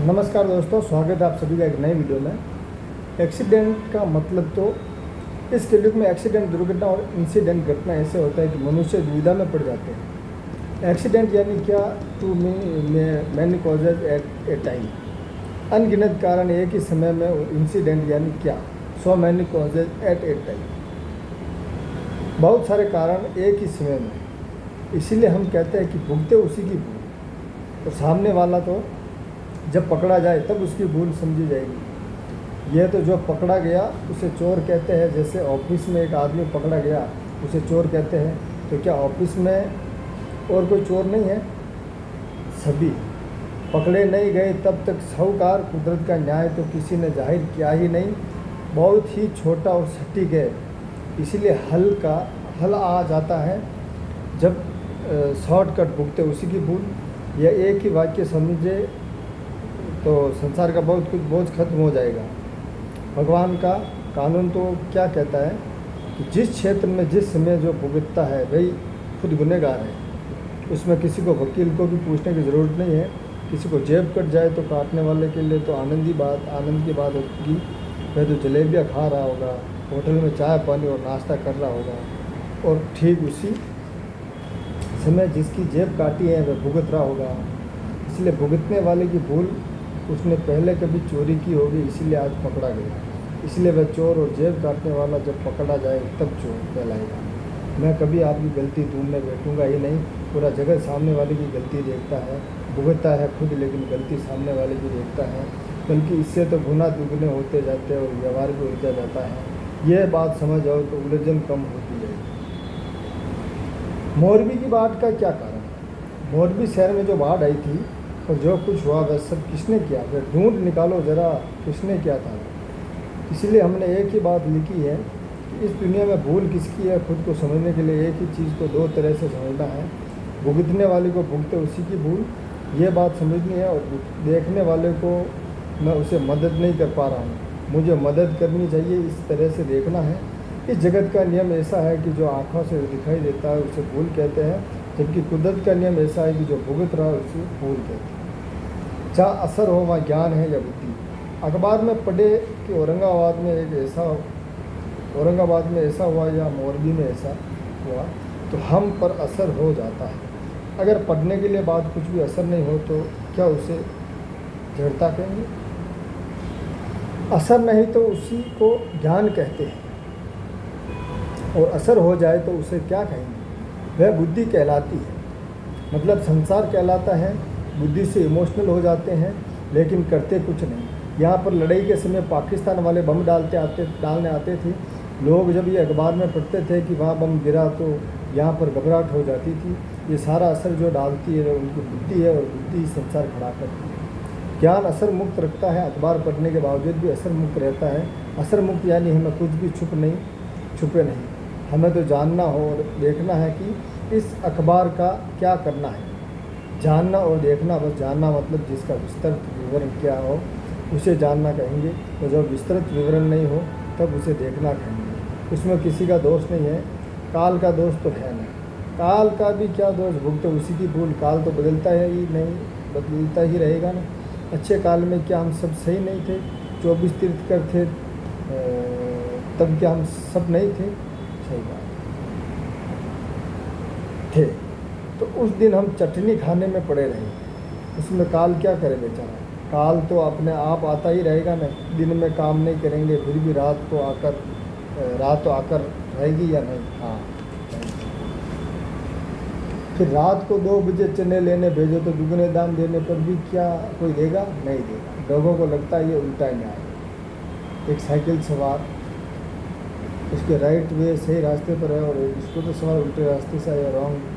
नमस्कार दोस्तों, स्वागत है आप सभी का एक नई वीडियो में। एक्सीडेंट का मतलब तो इस कलयुग में एक्सीडेंट, दुर्घटना और इंसिडेंट घटना ऐसे होता है कि मनुष्य दुविधा में पड़ जाते हैं। एक्सीडेंट यानी क्या? Too many causes at a time, अनगिनत कारण एक ही समय में। इंसिडेंट यानी क्या? So many causes at a time, बहुत सारे कारण एक ही समय में। इसीलिए हम कहते हैं कि भुगते उसी की भूल, और सामने वाला तो जब पकड़ा जाए तब उसकी भूल समझी जाएगी। यह तो जो पकड़ा गया उसे चोर कहते हैं। जैसे ऑफिस में एक आदमी पकड़ा गया उसे चोर कहते हैं, तो क्या ऑफिस में और कोई चोर नहीं है? सभी पकड़े नहीं गए तब तक साहूकार। कुदरत का न्याय तो किसी ने जाहिर किया ही नहीं, बहुत ही छोटा और सटीक है। इसीलिए हल आ जाता है जब शॉर्टकट भुगते उसी की भूल। यह एक ही वाक्य समझे तो संसार का बहुत कुछ बोझ खत्म हो जाएगा। भगवान का कानून तो क्या कहता है कि जिस क्षेत्र में जिस समय जो भुगतता है वही खुद गुनहगार है। उसमें किसी को वकील को भी पूछने की ज़रूरत नहीं है। किसी को जेब कट जाए तो काटने वाले के लिए तो आनंद की बात होगी। वह तो जलेबियाँ खा रहा होगा, होटल में चाय पानी और नाश्ता कर रहा होगा, और ठीक उसी समय जिसकी जेब काटी है वह भुगत रहा होगा। इसलिए भुगतने वाले की भूल, उसने पहले कभी चोरी की होगी, इसीलिए आज पकड़ा गया। इसलिए वह चोर और जेब काटने वाला जब पकड़ा जाए तब चोर कहलाएगा। मैं कभी आपकी गलती ढूंढने बैठूंगा ही नहीं। पूरा जगत सामने वाले की गलती देखता है, भुगतता है खुद, लेकिन गलती सामने वाले की देखता है। बल्कि इससे तो गुना दुगने होते जाते हैं और व्यवहार भी उलझा जाता है। यह बात समझ आओ तो उलझन कम होती जाएगी। मोरबी की बाढ़ का क्या कारण है? मोरबी शहर में जो बाढ़ आई थी और जो कुछ हुआ वह सब किसने किया? वह ढूंढ निकालो ज़रा, किसने किया था? इसीलिए हमने एक ही बात लिखी है कि इस दुनिया में भूल किसकी है। खुद को समझने के लिए एक ही चीज़ को दो तरह से समझना है। भुगतने वाले को भुगते उसी की भूल, ये बात समझनी है। और देखने वाले को मैं उसे मदद नहीं कर पा रहा हूँ, मुझे मदद करनी चाहिए, इस तरह से देखना है। इस जगत का नियम ऐसा है कि जो आँखों से दिखाई देता है उसे भूल कहते हैं, जबकि कुदरत का नियम ऐसा है कि जो भुगत रहा है उसे भूल कहते हैं। जहाँ असर हो वहाँ ज्ञान है या बुद्धि। अखबार में पढ़े कि औरंगाबाद में ऐसा हुआ या मोरबी में ऐसा हुआ, तो हम पर असर हो जाता है। अगर पढ़ने के लिए बात कुछ भी असर नहीं हो तो क्या उसे जड़ता कहेंगे? असर नहीं तो उसी को ज्ञान कहते हैं, और असर हो जाए तो उसे क्या कहेंगे? वह बुद्धि कहलाती है। मतलब संसार कहलाता है। बुद्धि से इमोशनल हो जाते हैं लेकिन करते कुछ नहीं। यहाँ पर लड़ाई के समय पाकिस्तान वाले बम डालने आते थे। लोग जब ये अखबार में पढ़ते थे कि वहाँ बम गिरा तो यहाँ पर घबराहट हो जाती थी। ये सारा असर जो डालती है उनकी बुद्धि है, और बुद्धि संसार खड़ा करती है। ज्ञान असर मुक्त रखता है, अखबार पढ़ने के बावजूद भी असर मुक्त रहता है। असर मुक्त यानी हमें कुछ भी छुपे नहीं। हमें तो जानना हो और देखना है कि इस अखबार का क्या करना है। जानना और देखना, बस जानना मतलब जिसका विस्तृत विवरण क्या हो उसे जानना कहेंगे, और जब विस्तृत विवरण नहीं हो तब उसे देखना कहेंगे। उसमें किसी का दोष नहीं है। काल का दोष तो है नहीं, काल का भी क्या दोष? भुगते उसी की भूल। काल तो बदलता है ही नहीं, बदलता ही रहेगा ना। अच्छे काल में क्या हम सब सही नहीं थे? 24 तीर्थकर थे, तब क्या हम सब नहीं थे? सही बात थे। तो उस दिन हम चटनी खाने में पड़े रहे, उसमें काल क्या करे बेचारा? काल तो अपने आप आता ही रहेगा ना। दिन में काम नहीं करेंगे फिर भी रात तो आकर रहेगी या नहीं? हाँ, फिर रात को 2 बजे चने लेने भेजो तो दुगने दाम देने पर भी क्या कोई देगा? नहीं देगा। लोगों को लगता है ये उल्टा न्याय। एक साइकिल सवार उसके राइट वे सही रास्ते पर है और एक स्कूटर सवार उल्टे रास्ते से या रॉन्ग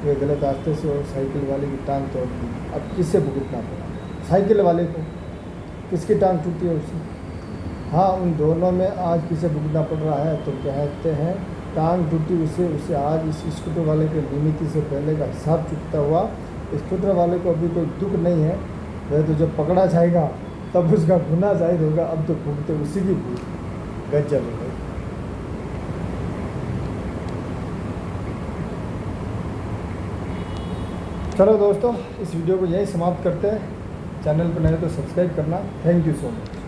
वे गलत रास्ते से, और साइकिल वाले की टांग तोड़ दी। अब किससे भुगतना पड़ा? साइकिल वाले को। किसकी टांग टूटी है? उसकी। हाँ, उन दोनों में आज किसे भुगतना पड़ रहा है? तो कहते हैं टांग टूटी उसे आज इस स्कूटर वाले के निमित्त से पहले का हिसाब चुकता हुआ। स्कूटर वाले को अभी कोई दुख नहीं है, वह तो जब पकड़ा जाएगा तब उसका गुनाह जाहिर होगा। अब तो भुगते उसी की भूल। गजब है। चलो दोस्तों, इस वीडियो को यहीं समाप्त करते हैं। चैनल पर नए तो सब्सक्राइब करना। Thank you so much.